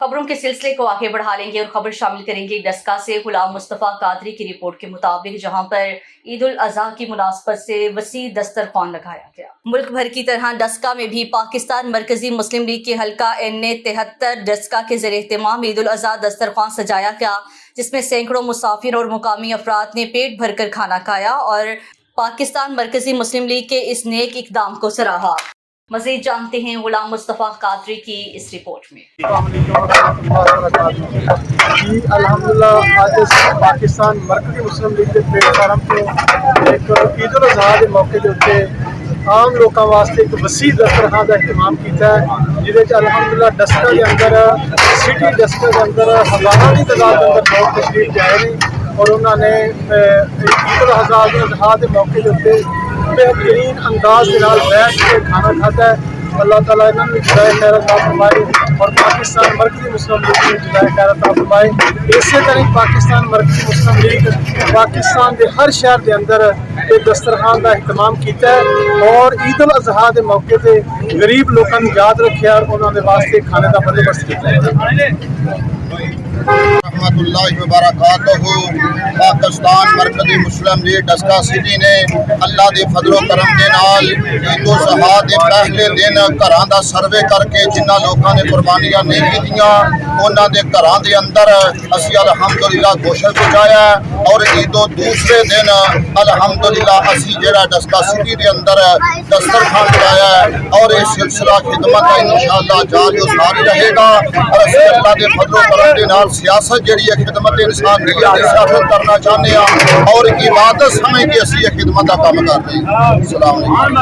खबरों के सिलसिले को आगे बढ़ा लेंगे और खबर शामिल करेंगे डस्का से। गुलाम मुस्तफ़ा कादरी की रिपोर्ट के मुताबिक जहां पर ईद उल अजहा की मुनासबत से वसी दस्तरखान लगाया गया, मुल्क भर की तरह डस्का में भी पाकिस्तान मरकजी मुस्लिम लीग के हल्का NA 73 डस्का के ज़रिए एहतमाम ईद उल अजहा दस्तरखान सजाया गया, जिसमें सैकड़ों मुसाफिर और मुकामी अफराद ने पेट भर कर खाना खाया और पाकिस्तान मरकजी मुस्लिम लीग के इस नेक इकदाम को सराहा। मज़ीद जानते हैं गुलाम मुस्तफ़ा कादरी की इस रिपोर्ट में। जी अल्हम्दुलिल्लाह आज पाकिस्तान मरकजी मुस्लिम लीग के प्लेटफार्म तो एक ईद उल अजहा के मौके के उत्ते आम लोगों वास्ते एक वसी दस्तरखान का एहतमाम किया है, जिसे अल्हम्दुलिल्लाह डस्का के अंदर सिटी डस्का के अंदर हज़ारों की तादाद के अंदर लोग तशरीफ लाए हैं और उन्होंने ईद उल अजहा के मौके के उत्ते बेहतरीन अंदाज के नाल बैठ के खाना खाता है। अल्लाह ताला इन्होंने जज़ाए खैर अता फरमाए और पाकिस्तान मरकजी मुस्लिम लीग ने जज़ाए खैर अता फरमाए। इसी तरह पाकिस्तान मरकजी मुस्लिम लीग पाकिस्तान के हर शहर के अंदर एक दस्तरखान का एहतमाम किया है और ईद उल अजहा के मौके पर गरीब लोगों को याद रखा और उन्होंने वास्ते खाने का बंदोबस्त किया। रहमतुल्लाहि व बरकातहू। पाकिस्तान मरकजी मुस्लिम लीग डस्का सिटी ने अल्लाह के फजलो करम के नाल ईद उल अजहा के पहले दिन घरों का सर्वे करके जिन्होंने लोगों ने कुर्बानियां नहीं कीतियां उन्होंने घरों के अंदर असी अल्हम्दुलिल्लाह गोश्त पहुँचाया और ईदों दूसरे दिन अल्हम्दुलिल्लाह असी जिहड़ा डस्का सिटी के अंदर दस्तरखान लगाया है और ये सिलसिला खिदमत का इंशाअल्लाह जारी सारी रहेगा और असी अल्लाह के फजलो करम के नाल सियासत जिहड़ी है खिदमत इंसानियत की सियासत करना चाहते हैं और इबादत समझ के असी खिदमत का काम करते हैं। अस्सलाम वालेकुम।